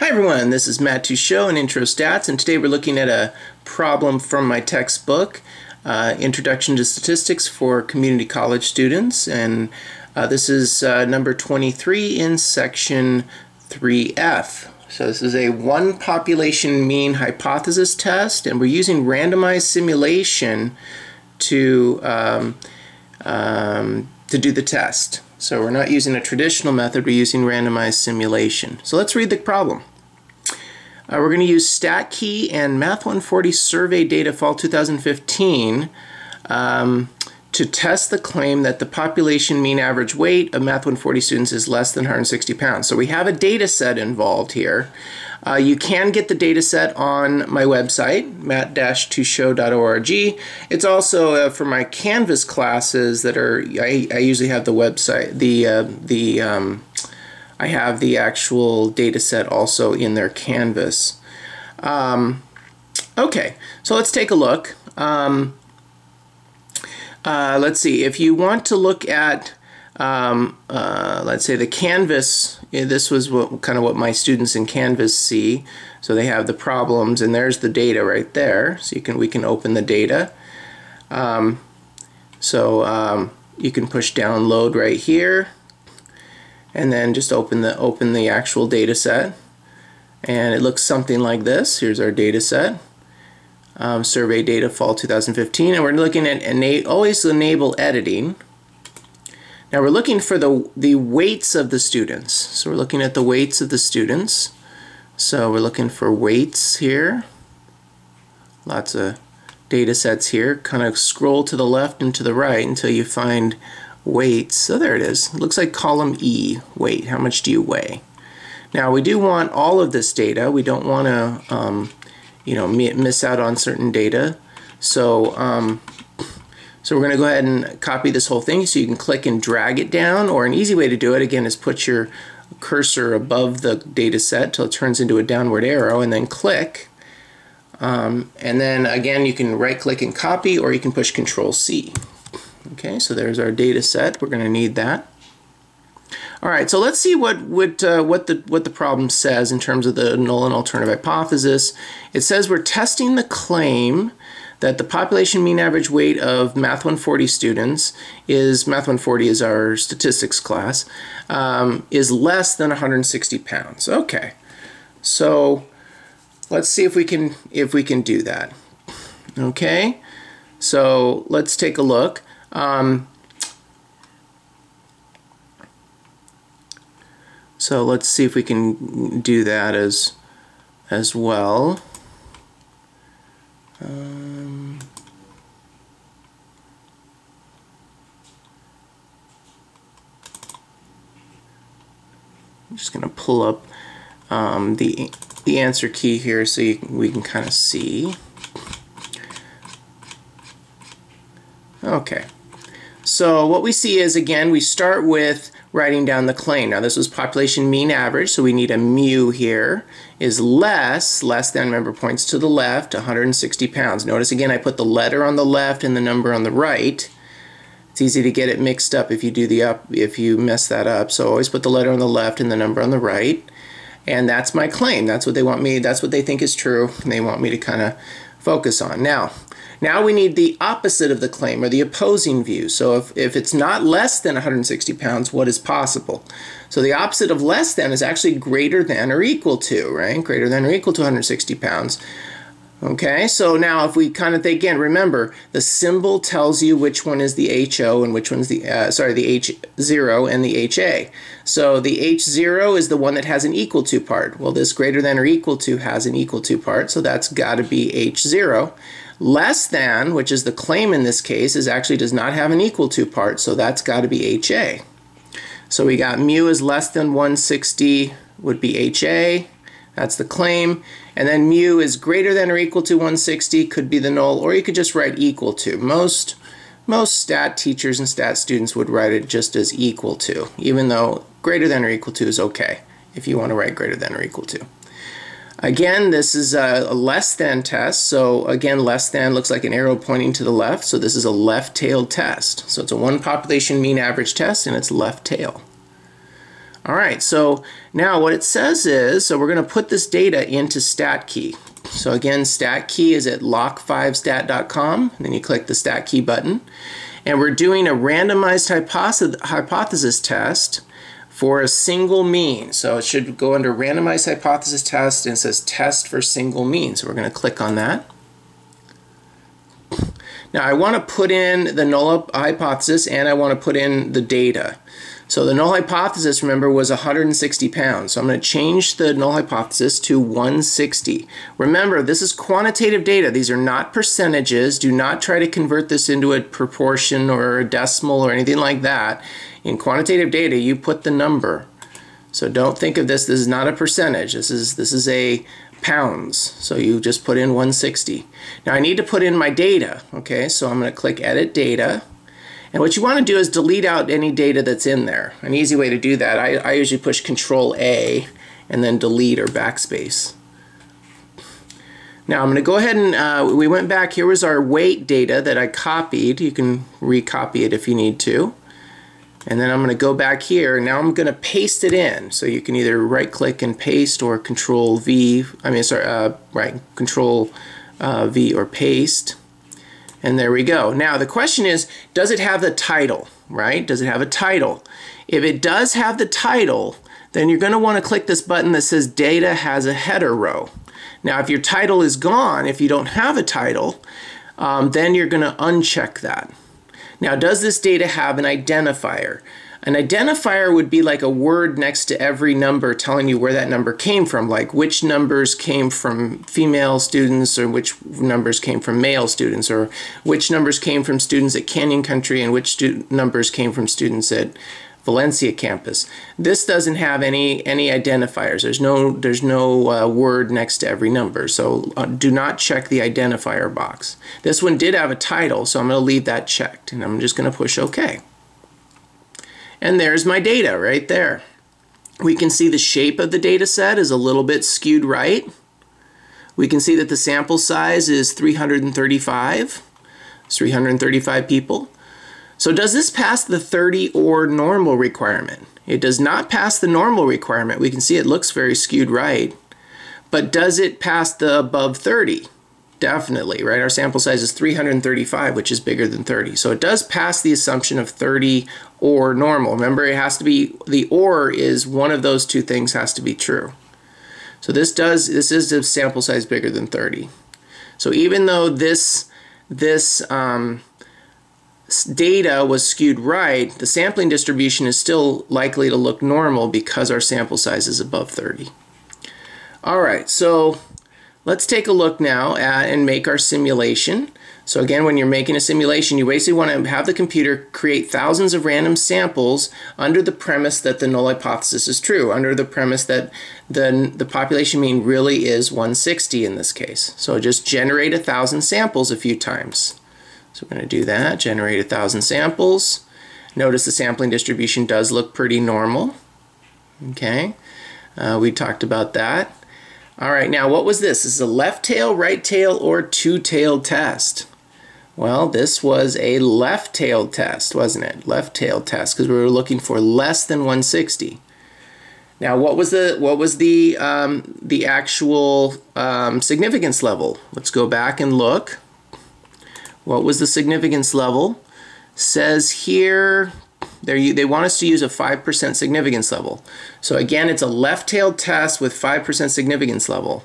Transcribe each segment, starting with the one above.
Hi everyone, this is Matt Touchot in Intro Stats, and today we're looking at a problem from my textbook, Introduction to Statistics for Community College Students, and this is number 23 in section 3F. So this is a one population mean hypothesis test, and we're using randomized simulation to do the test. So we're not using a traditional method, we're using randomized simulation. So let's read the problem. We're going to use StatKey and Math 140 survey data fall 2015 to test the claim that the population mean average weight of Math 140 students is less than 160 pounds. So we have a data set involved here. You can get the data set on my website, matt-touchot.org. It's also for my Canvas classes that are, I usually have the website, I have the actual data set also in their Canvas. Okay, so let's take a look. Let's see, if you want to look at, let's say the Canvas, this was kind of what my students in Canvas see. So they have the problems, and there's the data right there. So we can open the data. You can push download right here, and then just open the actual data set, and it looks something like this. Here's our data set, survey data fall 2015, and we're looking at always enable editing. Now we're looking for the weights of the students. So we're looking at the weights of the students. So we're looking for weights here. Lots of data sets here. Kind of scroll to the left and to the right until you find weights. So there it is. It looks like column E, weight. How much do you weigh? Now we do want all of this data. We don't want to miss out on certain data. So we're going to go ahead and copy this whole thing, so you can click and drag it down, or an easy way to do it again is put your cursor above the data set till it turns into a downward arrow, and then click. And then again you can right click and copy, or you can push Control C. Okay, so there's our data set. We're going to need that. Alright, so let's see what the problem says in terms of the null and alternative hypothesis. It says we're testing the claim that the population mean average weight of Math 140 students Math 140 is our statistics class, is less than 160 pounds. Okay, so let's see if we can do that. Okay, so let's take a look. So let's see if we can do that as well. I'm just going to pull up the answer key here so we can kind of see. Okay, so what we see is, again, we start with writing down the claim. Now this was population mean average, so we need a mu here, is less than, remember, points to the left, 160 pounds. Notice again I put the letter on the left and the number on the right. It's easy to get it mixed up if you mess that up, so always put the letter on the left and the number on the right. And that's my claim. That's what they think is true, and they want me to kind of focus on. Now we need the opposite of the claim, or the opposing view. So if it's not less than 160 pounds, what is possible? So the opposite of less than is actually greater than or equal to, right? Greater than or equal to 160 pounds. Okay, so now if we kind of, again, remember, the symbol tells you which one is the HO and which one's the, the H0 and the HA. So the H0 is the one that has an equal to part. Well, this greater than or equal to has an equal to part, so that's got to be H0. Less than, which is the claim in this case, does not have an equal to part, so that's got to be HA. So we got mu is less than 160 would be HA, that's the claim, and then mu is greater than or equal to 160 could be the null, or you could just write equal to. Most stat teachers and stat students would write it just as equal to, even though greater than or equal to is okay if you want to write greater than or equal to. Again, this is a less than test, so again, less than looks like an arrow pointing to the left, so this is a left-tailed test. So it's a one population mean average test, and it's left tail. All right, so now what it says is, so we're going to put this data into stat key. So again, stat key is at lock5stat.com, and then you click the stat key button. And we're doing a randomized hypothesis test for a single mean. So it should go under randomized hypothesis test, and it says test for single mean. So we're going to click on that. Now I want to put in the null hypothesis and I want to put in the data. So the null hypothesis, remember, was 160 pounds. So I'm going to change the null hypothesis to 160. Remember, this is quantitative data. These are not percentages. Do not try to convert this into a proportion or a decimal or anything like that. In quantitative data, you put the number. So don't think of this. This is not a percentage. This is a pounds. So you just put in 160. Now I need to put in my data. Okay, so I'm going to click Edit Data. And what you want to do is delete out any data that's in there. An easy way to do that, I usually push Control A and then delete or backspace. Now I'm going to go ahead and we went back. Here was our weight data that I copied. You can recopy it if you need to. And then I'm going to go back here. Now I'm going to paste it in. So you can either right click and paste or Control V. Control V or paste. And there we go. Now the question is, does it have the title, right? Does it have a title? If it does have the title, then you're going to want to click this button that says data has a header row. Now if your title is gone, if you don't have a title, then you're going to uncheck that. Now does this data have an identifier? An identifier would be like a word next to every number telling you where that number came from, like which numbers came from female students or which numbers came from male students, or which numbers came from students at Canyon Country and which numbers came from students at Valencia campus. This doesn't have any identifiers. There's no word next to every number, so do not check the identifier box. This one did have a title, so I'm going to leave that checked, and I'm just going to push OK. And there's my data right there. We can see the shape of the data set is a little bit skewed right. We can see that the sample size is 335. It's 335 people. So does this pass the 30 or normal requirement? It does not pass the normal requirement. We can see it looks very skewed right. But does it pass the above 30? Definitely, right? Our sample size is 335, which is bigger than 30. So it does pass the assumption of 30 or normal. Remember, it has to be, the or is one of those two things has to be true. So this is a sample size bigger than 30. So even though this data was skewed right, the sampling distribution is still likely to look normal because our sample size is above 30. All right, so let's take a look now and make our simulation. So again, when you're making a simulation, you basically want to have the computer create thousands of random samples under the premise that the null hypothesis is true, under the premise that the population mean really is 160 in this case. So just generate 1,000 samples a few times. So we're going to do that, generate 1,000 samples. Notice the sampling distribution does look pretty normal. Okay, we talked about that. All right, now what was this? This is a left tail, right tail, or two-tailed test. Well, this was a left-tailed test, wasn't it? Left-tailed test, because we were looking for less than 160. Now, what was the actual significance level? Let's go back and look. What was the significance level? Says here, they want us to use a 5% significance level. So again, it's a left-tailed test with 5% significance level.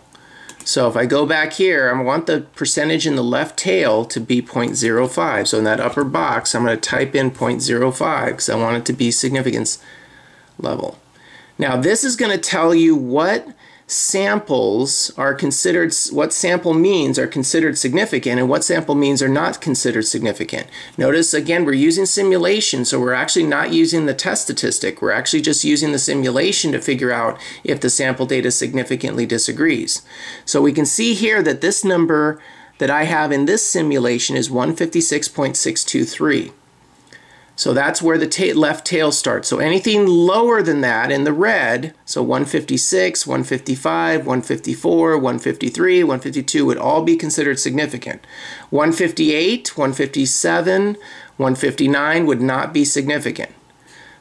So if I go back here, I want the percentage in the left tail to be 0.05. So in that upper box, I'm going to type in 0.05 because I want it to be significance level. Now this is going to tell you what samples are considered, what sample means are considered significant and what sample means are not considered significant. Notice again, we're using simulation, so we're actually not using the test statistic. We're actually just using the simulation to figure out if the sample data significantly disagrees. So we can see here that this number that I have in this simulation is 156.623. So that's where the left tail starts. So anything lower than that in the red, so 156, 155, 154, 153, 152 would all be considered significant. 158, 157, 159 would not be significant.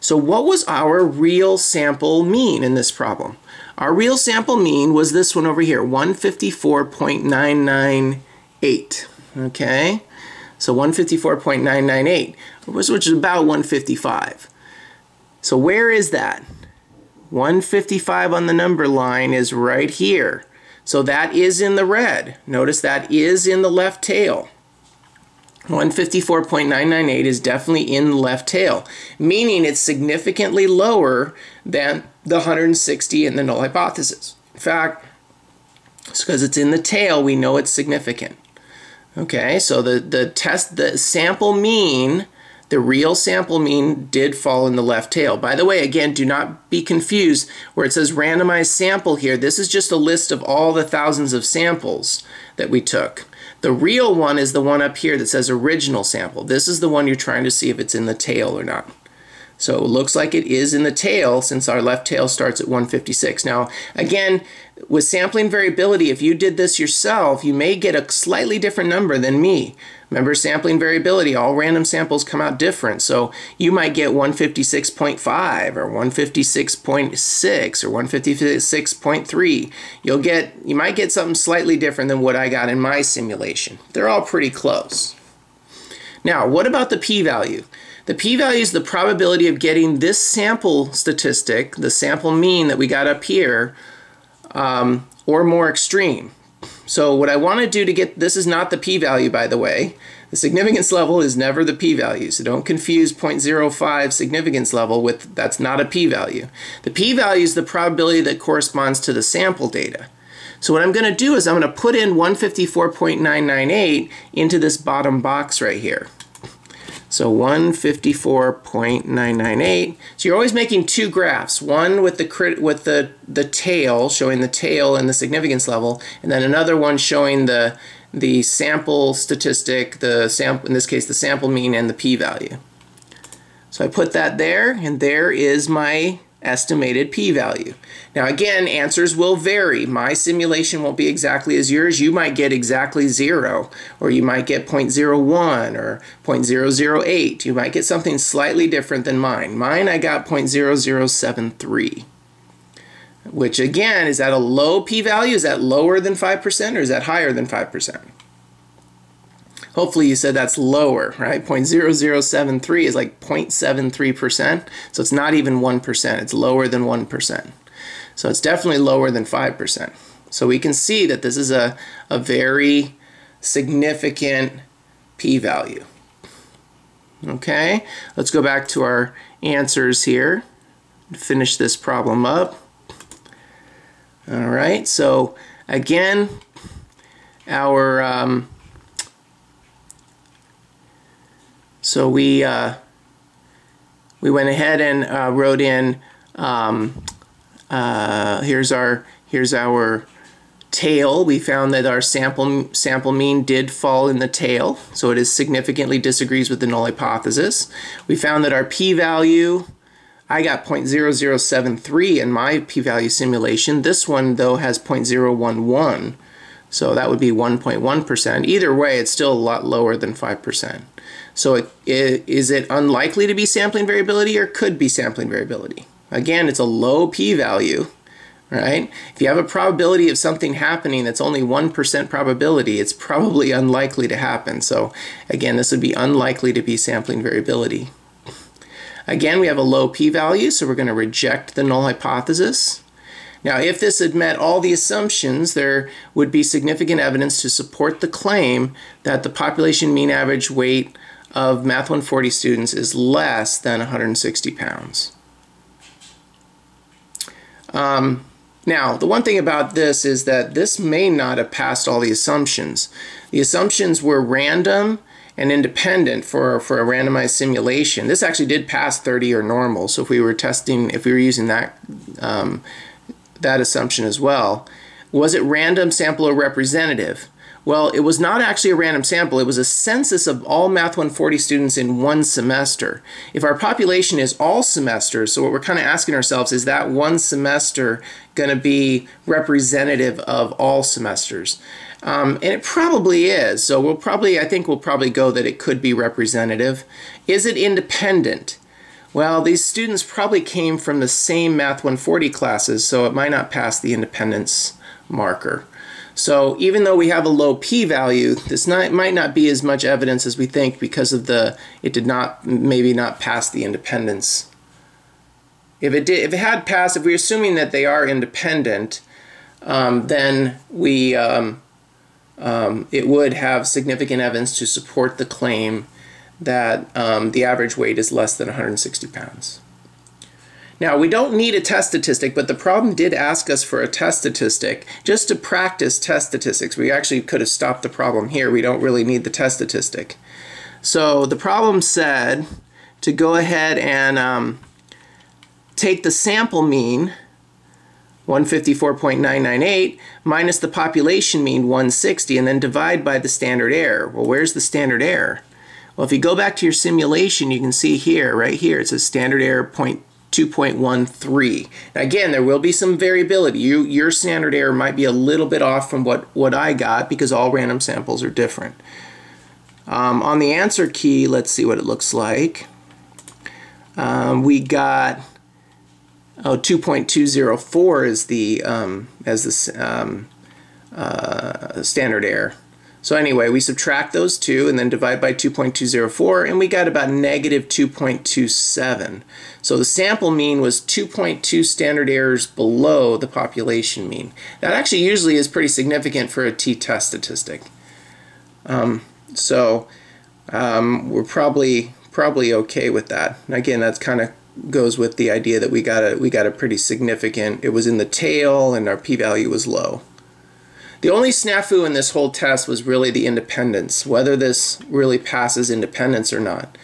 So what was our real sample mean in this problem? Our real sample mean was this one over here, 154.998. Okay, so 154.998, which is about 155. So where is that? 155 on the number line is right here. So that is in the red. Notice that is in the left tail. 154.998 is definitely in the left tail, meaning it's significantly lower than the 160 in the null hypothesis. In fact, it's because it's in the tail, we know it's significant. Okay, so the sample mean, the real sample mean did fall in the left tail. By the way, again, do not be confused where it says randomized sample here. This is just a list of all the thousands of samples that we took. The real one is the one up here that says original sample. This is the one you're trying to see if it's in the tail or not. So it looks like it is in the tail since our left tail starts at 156. Now, again, with sampling variability, if you did this yourself, you may get a slightly different number than me. Remember, sampling variability, all random samples come out different. So you might get 156.5 or 156.6 or 156.3. You might get something slightly different than what I got in my simulation. They're all pretty close. Now, what about the p-value? The p-value is the probability of getting this sample statistic, the sample mean that we got up here, or more extreme. So what I want to do to get, this is not the p-value, by the way. The significance level is never the p-value, so don't confuse 0.05 significance level with, that's not a p-value. The p-value is the probability that corresponds to the sample data. So what I'm going to do is I'm going to put in 154.998 into this bottom box right here. So 154.998. So you're always making two graphs, one with the tail, showing the tail and the significance level, and then another one showing the sample statistic, in this case the sample mean and the p-value. So I put that there, and there is my estimated p-value. Now again, answers will vary. My simulation won't be exactly as yours. You might get exactly 0, or you might get 0.01 or 0.008. You might get something slightly different than mine. Mine, I got 0.0073, which again, is that a low p-value? Is that lower than 5% or is that higher than 5%? Hopefully you said that's lower, right? 0.0073 is like 0.73%, so it's not even 1%. It's lower than 1%. So it's definitely lower than 5%. So we can see that this is a very significant p-value. Okay, let's go back to our answers here and finish this problem up. All right, so again, our so we went ahead and wrote in here's our tail. We found that our sample mean did fall in the tail, so it is significantly disagrees with the null hypothesis. We found that our p-value, I got 0.0073 in my p-value simulation. This one though has 0.011, so that would be 1.1%. Either way, it's still a lot lower than 5%. So is it unlikely to be sampling variability or could be sampling variability? Again, it's a low p-value, right? If you have a probability of something happening that's only 1% probability, it's probably unlikely to happen. So again, this would be unlikely to be sampling variability. Again, we have a low p-value, so we're going to reject the null hypothesis. Now, if this had met all the assumptions, there would be significant evidence to support the claim that the population mean average weight of Math 140 students is less than 160 pounds. Now, the one thing about this is that this may not have passed all the assumptions. The assumptions were random and independent for a randomized simulation. This actually did pass 30 or normal, so if we were testing, if we were using that, that assumption as well. Was it random, sample, or representative? Well, it was not actually a random sample. It was a census of all Math 140 students in one semester. If our population is all semesters, so what we're kind of asking ourselves is that one semester going to be representative of all semesters? And it probably is. So I think we'll probably go that it could be representative. Is it independent? Well, these students probably came from the same Math 140 classes, so it might not pass the independence marker. So even though we have a low p-value, this might not be as much evidence as we think because of it did not maybe not pass the independence. If it had passed, if we're assuming that they are independent, then it would have significant evidence to support the claim that the average weight is less than 160 pounds. Now, we don't need a test statistic, but the problem did ask us for a test statistic just to practice test statistics. We actually could have stopped the problem here. We don't really need the test statistic. So the problem said to go ahead and take the sample mean, 154.998, minus the population mean, 160, and then divide by the standard error. Well, where's the standard error? Well, if you go back to your simulation, you can see here, right here, it says standard error 2.13. Now, again, there will be some variability. Your standard error might be a little bit off from what I got because all random samples are different. On the answer key, let's see what it looks like. We got 2.204 is the standard error. So anyway, we subtract those two and then divide by 2.204, and we got about negative 2.27. So the sample mean was 2.2 standard errors below the population mean. That actually usually is pretty significant for a t-test statistic. We're probably okay with that. And again, that's kind of goes with the idea that we got a pretty significant. It was in the tail, and our p-value was low. The only snafu in this whole test was really the independence, whether this really passes independence or not.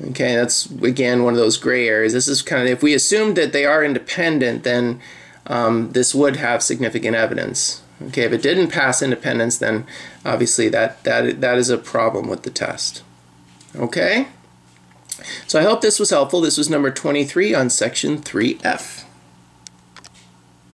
Okay, that's again one of those gray areas. This is kind of, if we assume that they are independent, then this would have significant evidence. Okay, if it didn't pass independence, then obviously that is a problem with the test. Okay, so I hope this was helpful. This was number 23 on section 3F.